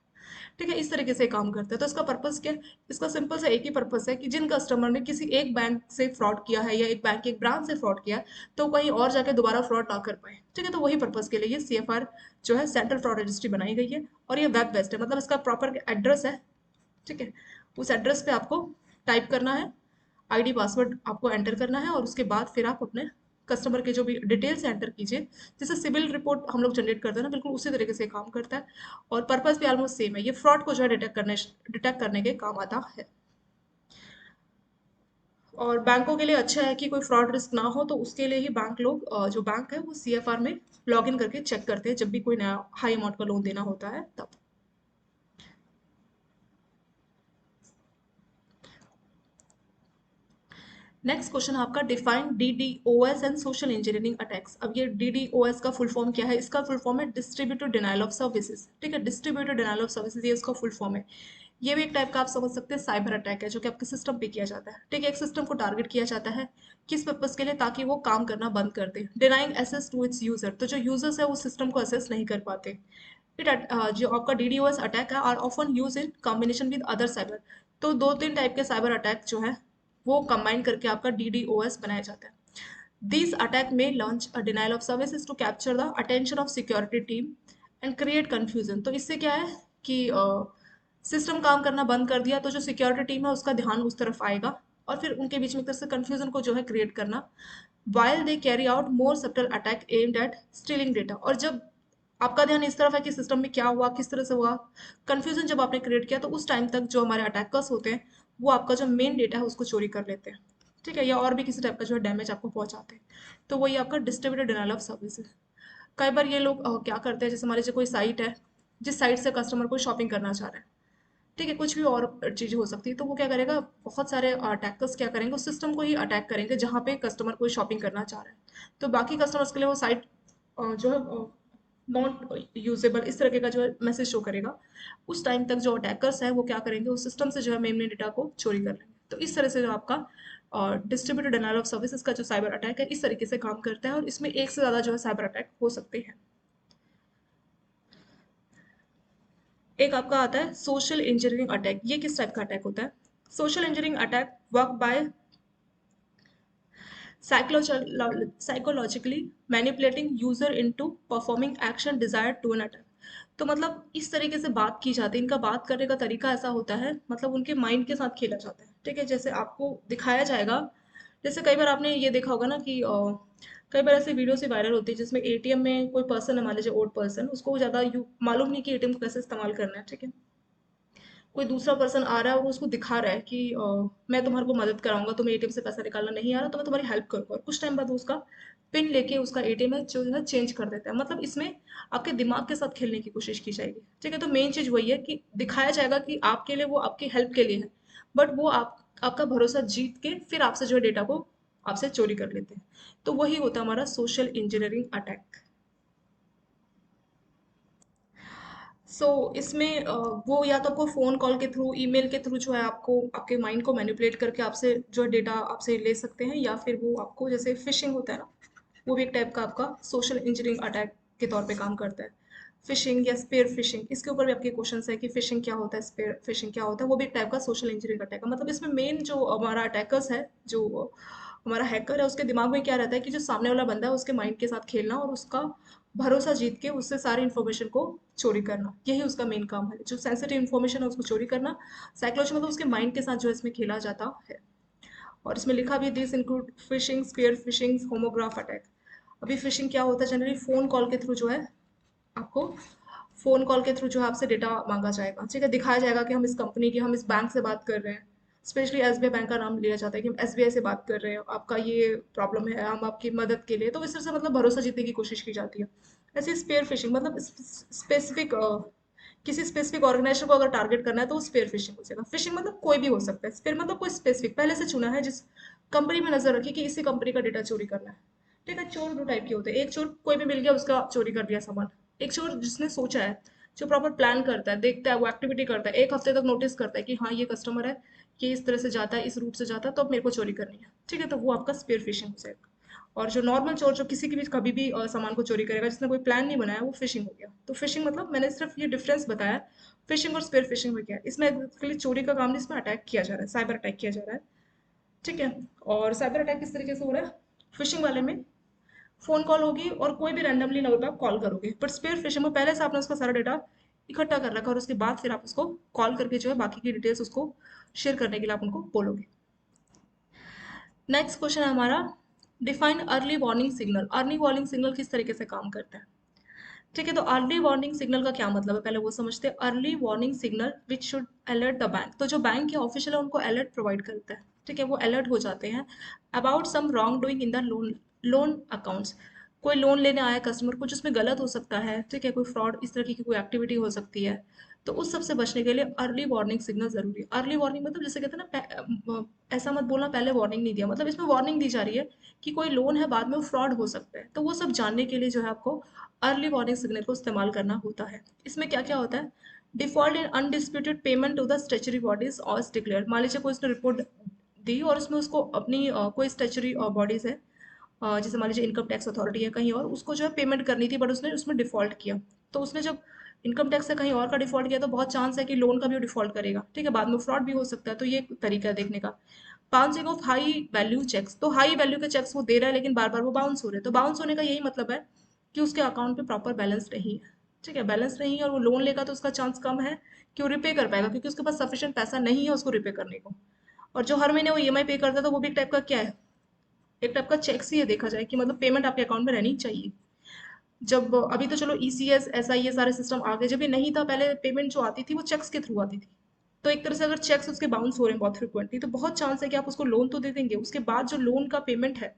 S1: ठीक है, इस तरीके से काम करता है। तो इसका पर्पस क्या है, इसका सिंपल सा एक ही पर्पस है कि जिन कस्टमर ने किसी एक बैंक से फ्रॉड किया है या एक बैंक के एक ब्रांच से फ्रॉड किया है, तो कहीं और जाके दोबारा फ्रॉड ना कर पाए। ठीक है, तो वही पर्पस के लिए ये सीएफआर जो है सेंट्रल फ्रॉड रजिस्ट्री बनाई गई है, और ये वेब बेस्ड है, मतलब इसका प्रॉपर एड्रेस है। ठीक है, उस एड्रेस पे आपको टाइप करना है, आईडी पासवर्ड आपको एंटर करना है, और उसके बाद फिर आप अपने कस्टमर के जो भी डिटेल्स एंटर कीजिए। जैसे सिविल रिपोर्ट हम लोग जनरेट करते हैं ना, बिल्कुल उसी तरीके से काम करता है, और पर्पस भी ऑलमोस्ट सेम है। ये फ्रॉड को जो है डिटेक्ट करने के काम आता है। और बैंकों के लिए अच्छा है कि कोई फ्रॉड रिस्क ना हो, तो उसके लिए ही बैंक लोग जो बैंक है वो सीएफआर में लॉग इन करके चेक करते हैं जब भी कोई नया हाई अमाउंट का लोन देना होता है तब। नेक्स्ट क्वेश्चन आपका, define DDoS and social engineering attacks. अब ये डीडीओएस का फुल फॉर्म क्या है, इसका फुल फॉर्म है डिस्ट्रीब्यूटेड डिनायल ऑफ सर्विसेज। ठीक है, डिस्ट्रीब्यूटेड डिनायल ऑफ सर्विसेज ये इसका फुल फॉर्म है। ये भी एक टाइप का आप समझ सकते हैं साइबर अटैक है, जो कि आपके सिस्टम पे किया जाता है। ठीक है, एक सिस्टम को टारगेट किया जाता है, किस पर्पज के लिए, ताकि वो काम करना बंद कर दे। Denying access to its user, तो जो यूजर्स है वो सिस्टम को असेस नहीं कर पाते। जो आपका डीडीओएस अटैक है are often use in combination with other cyber. तो दो तीन टाइप के साइबर अटैक जो है वो कंबाइन करके आपका डीडीओएस बनाया जाता है। These attack may launch a denial of services to capture the attention of security team and create confusion। तो इससे क्या है कि सिस्टम काम करना बंद कर दिया तो जो सिक्योरिटी टीम है उसका ध्यान उस तरफ आएगा, और फिर उनके बीच में एक तरह से कंफ्यूजन को जो है क्रिएट करना। while they carry out more subtle attack aimed at stealing data, और जब आपका ध्यान इस तरफ है कि सिस्टम में क्या हुआ, किस तरह से हुआ, कंफ्यूजन जब आपने क्रिएट किया, तो उस टाइम तक जो हमारे अटैकर्स होते हैं वो आपका जो मेन डेटा है उसको चोरी कर लेते हैं। ठीक है, या और भी किसी टाइप का जो है डैमेज आपको पहुंचाते हैं, तो वही आपका डिस्ट्रीब्यूटेड डिनायल ऑफ सर्विस है। कई बार ये लोग क्या करते हैं, जैसे मान लीजिए कोई साइट है, जिस साइट से कस्टमर को शॉपिंग करना चाह रहा है, ठीक है, कुछ भी और चीज़ हो सकती है, तो वो क्या करेगा, बहुत सारे अटैकर्स क्या करेंगे, उस सिस्टम को ही अटैक करेंगे जहाँ पे कस्टमर कोई शॉपिंग करना चाह रहा है, तो बाकी कस्टमर्स के लिए वो साइट जो है नॉट यूजेबल इस तरीके का जो है मैसेज शो करेगा। उस टाइम तक जो अटैकर्स हैं वो क्या करेंगे, उस सिस्टम से जो है मेमोरी डेटा को चोरी कर लेंगे। तो इस तरह से जो आपका डिस्ट्रीब्यूटेड डिनायल ऑफ सर्विसेज का जो साइबर अटैक है, इस तरीके से काम करता है, और इसमें एक से ज़्यादा जो है साइबर अटैक हो सकते हैं। एक आपका आता है सोशल इंजीनियरिंग अटैक। ये किस टाइप का अटैक होता है? Social engineering attack work by psychologically manipulating user into performing action desire to an attack. तो मतलब इस तरीके से बात की जाती है, इनका बात करने का तरीका ऐसा होता है, मतलब उनके माइंड के साथ खेला जाता है। ठीक है, जैसे आपको दिखाया जाएगा, जैसे कई बार आपने ये देखा होगा ना कि कई बार ऐसी वीडियो से वायरल होती है जिसमें एटीएम में कोई पर्सन है, मान लीजिए ओल्ड पर्सन, उसको ज़्यादा मालूम नहीं कि एटीएम को कैसे इस्तेमाल करना है। ठीक है, कोई दूसरा पर्सन आ रहा है और वो उसको दिखा रहा है कि मैं तुम्हारे को मदद कराऊंगा, तुम्हें एटीएम से पैसा निकालना नहीं आ रहा तो मैं तुम्हारी हेल्प करूंगा, और कुछ टाइम बाद वो उसका पिन लेके उसका एटीएम है जो है चेंज कर देता है। मतलब इसमें आपके दिमाग के साथ खेलने की कोशिश की जाएगी। ठीक है, तो मेन चीज वही है कि दिखाया जाएगा कि आपके लिए वो आपकी हेल्प के लिए है, बट वो आपका भरोसा जीत के फिर आपसे जो है डेटा को आपसे चोरी कर लेते हैं। तो वही होता है हमारा सोशल इंजीनियरिंग अटैक। इसमें वो या तो आपको फ़ोन कॉल के थ्रू, ईमेल के थ्रू जो है आपको आपके माइंड को मैनिपुलेट करके आपसे जो है डेटा आपसे ले सकते हैं, या फिर वो आपको, जैसे फिशिंग होता है ना, वो भी एक टाइप का आपका सोशल इंजीनियरिंग अटैक के तौर पे काम करता है। फिशिंग या स्पेयर फिशिंग, इसके ऊपर भी आपके क्वेश्चन है कि फिशिंग क्या होता है, स्पेयर फिशिंग क्या होता है, वो भी एक टाइप का सोशल इंजीनियरिंग अटैक है। मतलब इसमें मेन जो हमारा अटैकर्स है, जो हमारा हैकर है, उसके दिमाग में क्या रहता है कि जो सामने वाला बंदा है उसके माइंड के साथ खेलना और उसका भरोसा जीत के उससे सारी इन्फॉर्मेशन को चोरी करना, यही उसका मेन काम है। जो सेंसिटिव इन्फॉर्मेशन है उसको चोरी करना, साइकोलॉजी मतलब उसके माइंड के साथ जो है इसमें खेला जाता है। और इसमें लिखा भी, this include phishing, spear phishing, homograph attack. अभी फिशिंग क्या होता है, जनरली फोन कॉल के थ्रू जो है आपको, फोन कॉल के थ्रू जो है आपसे डेटा मांगा जाएगा। ठीक है, दिखाया जाएगा कि हम इस कंपनी की, हम इस बैंक से बात कर रहे हैं, स्पेशली एसबीआई बैंक का नाम लिया जाता है कि हम एसबीआई से बात कर रहे हैं, आपका ये प्रॉब्लम है, हम आपकी मदद के लिए, तो इस तरह से मतलब भरोसा जीतने की कोशिश की जाती है। ऐसे स्पेयर फिशिंग मतलब स्पेसिफिक, किसी स्पेसिफिक ऑर्गेनाइजेशन को अगर टारगेट करना है तो वो स्पेयर फिशिंग हो जाएगा। फिशिंग मतलब कोई भी हो सकता है, स्पेयर मतलब कोई स्पेसिफिक पहले से चुना है, जिस कंपनी में नजर रखी कि इसी कंपनी का डेटा चोरी करना है। ठीक है, चोर दो टाइप के होते हैं, एक चोर कोई भी मिल गया उसका चोरी कर दिया सामान, एक चोर जिसने सोचा है, जो प्रॉपर प्लान करता है, देखता है, वो एक्टिविटी करता है, एक हफ्ते तक नोटिस करता है कि हाँ ये कस्टमर है, ये इस तरह से जाता है, इस रूट से जाता है, तो अब मेरे को चोरी करनी है। ठीक है, तो वो आपका स्पेयर फिशिंग हो जाएगा। और जो नॉर्मल चोर जो किसी की भी कभी भी सामान को चोरी करेगा, जिसने कोई प्लान नहीं बनाया, वो फिशिंग हो गया। तो फिशिंग मतलब मैंने सिर्फ ये डिफरेंस बताया फिशिंग और स्पेयर फिशिंग में क्या है। इसमें एक्चुअली चोरी का काम नहीं, इसमें अटैक किया जा रहा है, साइबर अटैक किया जा रहा है। ठीक है, और साइबर अटैक किस तरीके से हो रहा है, फिशिंग वाले में फोन कॉल होगी और कोई भी रैंडमली नंबर पे आप कॉल करोगे, बट स्पेयर फिशिंग में पहले से आपने उसका सारा डेटा इकट्ठा कर रखा और उसके बाद फिर आप उसको कॉल करके जो है बाकी की डिटेल्स उसको शेयर करने के लिए आप उनको बोलोगे। नेक्स्ट क्वेश्चन है हमारा, define early warning signal. Early warning signal किस तरीके से काम करता है? ठीक है, तो अर्ली वार्निंग सिग्नल का क्या मतलब है, पहले वो समझते हैं। Early warning signal which should alert the bank, तो जो बैंक के ऑफिशियल है उनको अलर्ट प्रोवाइड करता है। ठीक है, वो अलर्ट हो जाते हैं about some wrong doing in the loan accounts. कोई लोन लेने आया कस्टमर, कुछ उसमें गलत हो सकता है, ठीक है, कोई फ्रॉड इस तरह की कोई एक्टिविटी हो सकती है, तो उस सब से बचने के लिए अर्ली वार्निंग सिग्नल जरूरी है। अर्ली वार्निंग मतलब जैसे कहते हैं ना, ऐसा मत बोलना पहले वार्निंग नहीं दिया, मतलब इसमें वार्निंग दी जा रही है कि कोई लोन है बाद में वो फ्रॉड हो सकता है, तो वो सब जानने के लिए जो है आपको अर्ली वार्निंग सिग्नल को इस्तेमाल करना होता है। इसमें क्या क्या होता है, default in undisputed payment to the statutory bodies और डिक्लेयर। मान लीजिए कोई उसने रिपोर्ट दी और उसमें उसको अपनी कोई स्टेचुरी बॉडीज है, जैसे मान लीजिए इनकम टैक्स अथॉरिटी है कहीं और, उसको जो है पेमेंट करनी थी बट उसने उसमें डिफॉल्ट किया, तो उसने जब इनकम टैक्स से कहीं और का डिफॉल्ट किया तो बहुत चांस है कि लोन का भी वो डिफॉल्ट करेगा। ठीक है, बाद में फ्रॉड भी हो सकता है, तो ये एक तरीका है देखने का। Bouncing of high value cheques, तो हाई वैल्यू के चेक्स वो दे रहा है लेकिन बार बार वो बाउंस हो रहे हैं, तो बाउंस होने का यही मतलब है कि उसके अकाउंट पे प्रॉपर बैलेंस नहीं है। ठीक है, बैलेंस नहीं है और वो लोन लेगा तो उसका चांस कम है कि वो रिपे कर पाएगा, क्योंकि उसके पास सफिशिएंट पैसा नहीं है उसको रिपे करने को। और जो हर महीने वो ईएमआई पे करता है तो वो भी एक टाइप का क्या है, एक टाइप का चेक्स ही है देखा जाए, कि मतलब पेमेंट आपके अकाउंट में रहनी चाहिए। जब अभी तो चलो ईसीएस एसआई ये सारे सिस्टम आ गए, जब ये नहीं था पहले पेमेंट जो आती थी वो चेक्स के थ्रू आती थी। तो एक तरह से अगर चेक्स उसके बाउंस हो रहे हैं बहुत फ्रिक्वेंटली, तो बहुत चांस है कि आप उसको लोन तो दे देंगे, उसके बाद जो लोन का पेमेंट है,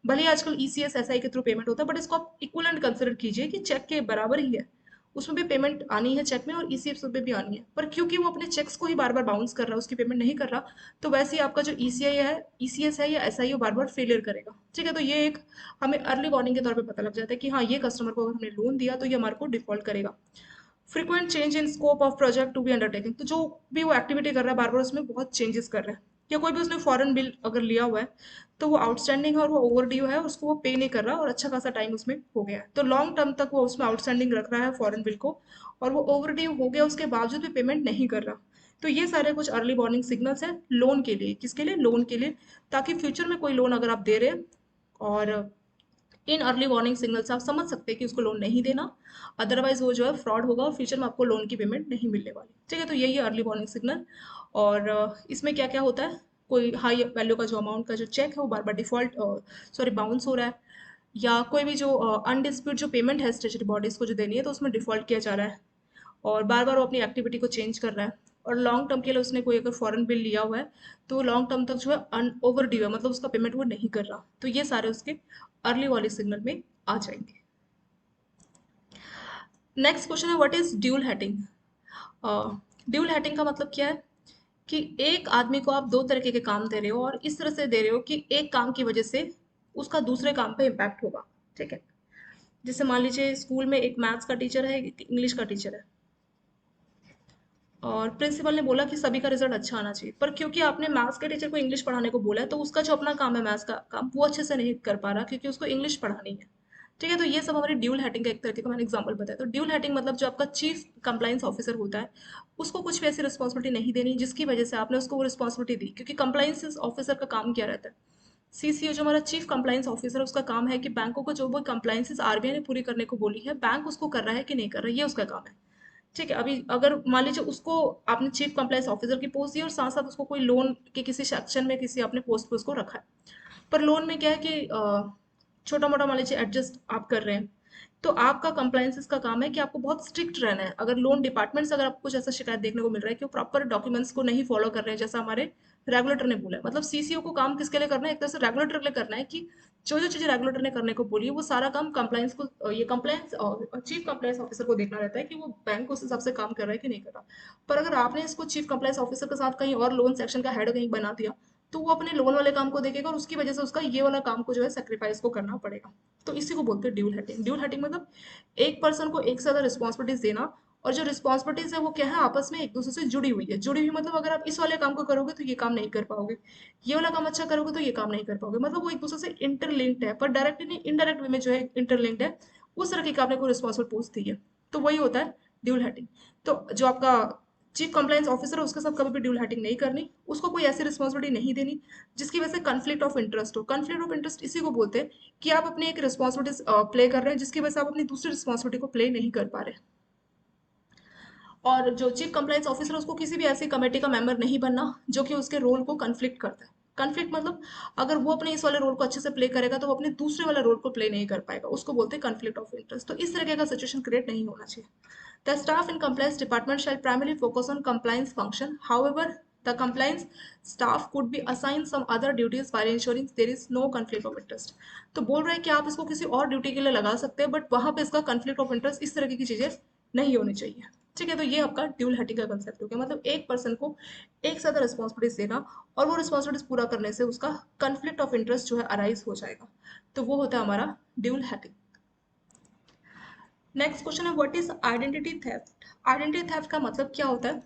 S1: भले ही आजकल ईसीएस एसआई के थ्रू पेमेंट होता है, बट इसको आप इक्वलेंट कंसिडर कीजिए कि चेक के बराबर ही है। उसमें भी पेमेंट आनी है चेक में और ईसीएस में भी आनी है, पर क्योंकि वो अपने चेक्स को ही बार बार बाउंस कर रहा है, उसकी पेमेंट नहीं कर रहा, तो वैसे ही आपका जो ईसीआई है, ईसीएस है या एसआई बार बार फेलियर करेगा। ठीक है, तो ये एक हमें अर्ली वार्निंग के तौर पे पता लग जाता है कि हाँ, ये कस्टमर को अगर हमने लोन दिया तो ये हमारे को डिफॉल्ट करेगा। Frequent change in scope of project to be undertaking, तो जो भी वो एक्टिविटी कर रहा है बार बार उसमें बहुत चेंजेस कर रहा है, या कोई भी उसने फॉरेन बिल अगर लिया हुआ है तो वो आउटस्टैंडिंग है और वो ओवर ड्यू है, उसको वो पे नहीं कर रहा और अच्छा खासा टाइम उसमें हो गया है, तो लॉन्ग टर्म तक वो उसमें आउटस्टैंडिंग रख रहा है फॉरेन बिल को, और वो ओवर ड्यू हो गया उसके बावजूद भी पेमेंट नहीं कर रहा। तो ये सारे कुछ अर्ली वार्निंग सिग्नल्स हैं लोन के लिए। किसके लिए? लोन के लिए, ताकि फ्यूचर में कोई लोन अगर आप दे रहे हैं और इन अर्ली वार्निंग सिग्नल से आप समझ सकते हैं कि उसको लोन नहीं देना, अदरवाइज वो जो है फ्रॉड होगा और फ्यूचर में आपको लोन की पेमेंट नहीं मिलने वाली। ठीक है, तो यही है अर्ली वार्निंग सिग्नल। और इसमें क्या क्या होता है, कोई हाई वैल्यू का जो अमाउंट का जो चेक है वो बार बार डिफॉल्ट सॉरी बाउंस हो रहा है, या कोई भी जो अनडिस्प्यूट जो पेमेंट है स्टेचुटरी बॉडीज को जो देनी है तो उसमें डिफॉल्ट किया जा रहा है, और बार बार वो अपनी एक्टिविटी को चेंज कर रहा है, और लॉन्ग टर्म के लिए उसने कोई अगर फॉरेन बिल लिया हुआ है तो लॉन्ग टर्म तक जो है अन ओवर ड्यू है, मतलब उसका पेमेंट वो नहीं कर रहा, तो ये सारे उसके अर्ली वाले सिग्नल में आ जाएंगे। नेक्स्ट क्वेश्चन है what is dual heading. Dual heading का मतलब क्या है कि एक आदमी को आप दो तरीके के काम दे रहे हो और इस तरह से दे रहे हो कि एक काम की वजह से उसका दूसरे काम पे इम्पैक्ट होगा। ठीक है, जैसे मान लीजिए स्कूल में एक मैथ्स का टीचर है, एक इंग्लिश का टीचर है, और प्रिंसिपल ने बोला कि सभी का रिजल्ट अच्छा आना चाहिए, पर क्योंकि आपने मैथ्स के टीचर को इंग्लिश पढ़ाने को बोला है तो उसका जो अपना काम है मैथ्स का काम वो अच्छे से नहीं कर पा रहा क्योंकि उसको इंग्लिश पढ़ानी है। ठीक है, तो ये सब हमारी ड्यूल हेडिंग का एक तरीके का मैंने एग्जांपल बताया। तो ड्यूल हेडिंग मतलब जो आपका चीफ कंप्लाइंस ऑफिसर होता है उसको कुछ भी ऐसी रिस्पॉन्सिबिलिटी नहीं देनी जिसकी वजह से आपने उसको वो रिस्पॉन्सिबिलिटी दी, क्योंकि कंप्लाइंस ऑफिसर का काम क्या रहता है, सीसीओ जो हमारा चीफ कंप्लाइंस ऑफिसर है उसका काम है कि बैंकों को जो वो कंप्लाइंसेस आरबीआई ने पूरी करने को बोली है बैंक उसको कर रहा है कि नहीं कर रहा है, ये उसका काम है। ठीक है, अभी अगर मान लीजिए उसको आपने चीफ कंप्लायंस ऑफिसर की पोस्ट दी और साथ साथ उसको कोई लोन के किसी सेक्शन में किसी आपने पोस्ट पे उसको रखा है, पर लोन में क्या है कि छोटा मोटा मान लीजिए एडजस्ट आप कर रहे हैं, तो आपका कंप्लायंसेस का काम है कि आपको बहुत स्ट्रिक्ट रहना है। अगर लोन डिपार्टमेंट से अगर आपको कुछ ऐसा शिकायत देखने को मिल रहा है कि वो प्रॉपर डॉक्यूमेंट्स को नहीं फॉलो कर रहे हैं जैसा हमारे रेगुलेटर ने बोला है, मतलब सीसीओ को काम किसके लिए करना है, एक तरह से रेगुलेटर के लिए करना है कि जो जो चीजें रेगुलेटर ने करने को बोली है वो सारा काम कंप्लायंस को ये कंप्लायंस चीफ कंप्लायंस ऑफिसर को देखना रहता है कि वो बैंक उस हिसाब से काम कर रहा है कि नहीं कर रहा। पर अगर आपने इसको चीफ कंप्लायंस ऑफिसर के साथ कहीं और लोन सेक्शन का हेड कहीं बना दिया तो वो अपने लोन वाले काम को देखेगा और उसकी वजह से उसका ये वाला काम को जो है सेक्रीफाइस को करना पड़ेगा। तो इसी को बोलते हैं ड्यूल हेडिंग। ड्यूल हेडिंग मतलब एक पर्सन को एक से ज्यादा रिस्पॉन्सिबिलिटीज देना, और जो रिस्पॉन्सिबिलिटीज है वो क्या है, आपस में एक दूसरे से जुड़ी हुई है। जुड़ी हुई मतलब अगर आप इस वाले काम को करोगे तो ये काम नहीं कर पाओगे, ये वाला काम अच्छा करोगे तो ये काम नहीं कर पाओगे, मतलब वो एक दूसरे से इंटरलिंक्ड है, पर डायरेक्टली नहीं इनडायरेक्ट वे में जो है इंटरलिंक्ड है। उस तरह की आपने कोई रिस्पॉन्सिबल पोस्ट दी है तो वही होता है ड्यूल हेडिंग। तो जो आपका चीफ कंप्लायंस ऑफिसर है उसके साथ कभी भी ड्यूल हेडिंग नहीं करनी, उसको कोई ऐसी रिस्पॉन्सिबिलिटी नहीं देनी जिसकी वजह से कंफ्लिक्ट ऑफ इंटरेस्ट हो। कंफ्लिक्ट ऑफ इंटरेस्ट इसी को बोलते हैं कि आप अपनी एक रिस्पॉन्सिबिलिटी प्ले कर रहे हैं जिसकी वजह से आप अपनी दूसरी रिस्पॉन्सिबिलिटी को प्ले नहीं कर पा रहे। और जो चीफ कंप्लायंस ऑफिसर है उसको किसी भी ऐसी कमेटी का मेंबर नहीं बनना जो कि उसके रोल को कन्फ्लिक्ट करता है। कन्फ्लिक्ट मतलब अगर वो अपने इस वाले रोल को अच्छे से प्ले करेगा तो वो अपने दूसरे वाले रोल को प्ले नहीं कर पाएगा, उसको बोलते हैं कन्फ्लिक्ट ऑफ इंटरेस्ट। तो इस तरह का सिचुएशन क्रिएट नहीं होना चाहिए। The staff in compliance department shall primarily focus on compliance function. However, the compliance staff could be assigned some other duties while ensuring there is no conflict of interest. तो बोल रहे हैं कि आप इसको किसी और ड्यूटी के लिए लगा सकते हैं बट वहां पे इसका conflict of interest इस तरह की चीजें नहीं होनी चाहिए। ठीक है, तो ये आपका ड्यूल हेडिंग का कंसेप्ट हो गया, मतलब एक पर्सन को एक साथ रिस्पॉन्सिबिलिटीज देना और वो रिस्पॉन्सिबिलिटीज पूरा करने से उसका कंफ्लिक्ट ऑफ इंटरेस्ट जो है अराइज हो जाएगा, तो वो होता है हमारा ड्यूल हेडिंग। नेक्स्ट क्वेश्चन है what is identity theft. Identity theft का मतलब क्या होता है?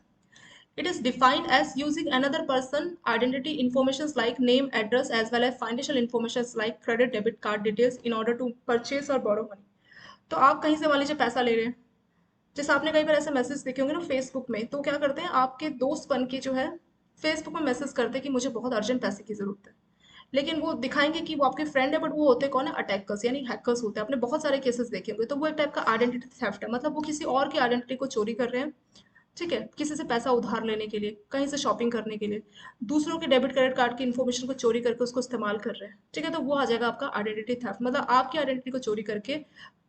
S1: It is defined as using another person identity information like name address as well as financial information like credit debit card details in order to purchase और बोरो मनी। तो आप कहीं से मान लीजिए पैसा ले रहे हैं, जैसे आपने कई बार ऐसे मैसेज देखे होंगे ना फेसबुक में, तो क्या करते हैं आपके दोस्त बन के जो है फेसबुक में मैसेज करते हैं कि मुझे बहुत अर्जेंट पैसे की जरूरत है, लेकिन वो दिखाएंगे कि वो आपके फ्रेंड है बट वो होते कौन है, अटैकर्स यानी हैकर्स होते हैं। आपने बहुत सारे केसेस देखे होंगे, तो वो एक टाइप का आइडेंटिटी थेफ्ट है, मतलब वो किसी और की आइडेंटिटी को चोरी कर रहे हैं ठीक है, किसी से पैसा उधार लेने के लिए, कहीं से शॉपिंग करने के लिए, दूसरों के डेबिट क्रेडिट कार्ड की इन्फॉर्मेशन को चोरी करके उसको इस्तेमाल कर रहे हैं, ठीक है, तो वो आ जाएगा आपका आइडेंटिटी थेफ्ट। मतलब आपकी आइडेंटिटी को चोरी करके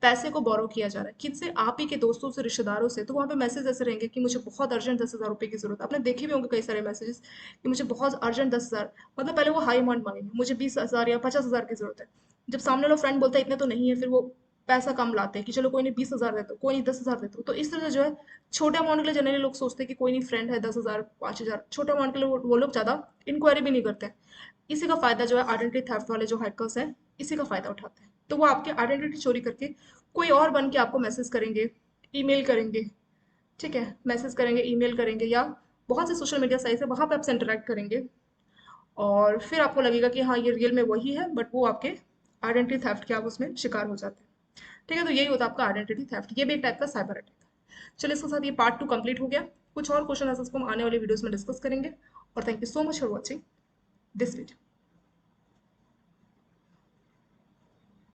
S1: पैसे को बोरो किया जा रहा है किनसे, आप ही के दोस्तों से, रिश्तेदारों से। तो वहाँ पे मैसेज ऐसे रहेंगे कि मुझे बहुत अर्जेंट 10,000 रुपये की जरूरत है। आपने देखे भी होंगे कई सारे मैसेजेस कि मुझे बहुत अर्जेंट 10,000, मतलब पहले वो हाई अमाउंट मांगेंगे, मुझे 20,000 या 50,000 की जरूरत है। जब सामने वाला फ्रेंड बोलता है इतने तो नहीं है, फिर वो पैसा कम लाते हैं कि चलो कोई नहीं 20,000 देता, कोई नहीं 10,000 देता। तो इस तरह से जो है छोटे अमाउंट के लिए जनरली लोग सोचते हैं कि कोई नहीं, फ्रेंड है, 10,000 5,000, छोटे अमाउंट के लिए वो लोग ज़्यादा इंक्वायरी भी नहीं करते हैं। इसी का फ़ायदा जो है आइडेंटिटी थेफ्ट वाले जो हैकर्स हैं, इसी का फ़ायदा उठाते हैं। तो वो आपके आइडेंटिटी चोरी करके कोई और बन के आपको मैसेज करेंगे, ईमेल करेंगे, ठीक है, मैसेज करेंगे, ईमेल करेंगे, या बहुत से सोशल मीडिया साइट्स है वहाँ पे आपसे इंटरेक्ट करेंगे, और फिर आपको लगेगा कि हाँ ये रियल में वही है, बट वो आपके आइडेंटिटी थेफ्ट के आप उसमें शिकार हो जाते हैं। ठीक है, तो यही होता है आपका आइडेंटिटी थेफ्ट, ये भी एक टाइप का साइबर अटैक है। चलिए, इसके साथ ये पार्ट 2 कंप्लीट हो गया। कुछ और क्वेश्चन आंसर्स को हम आने वाली वीडियोस में डिस्कस करेंगे। और thank you so much for watching this video.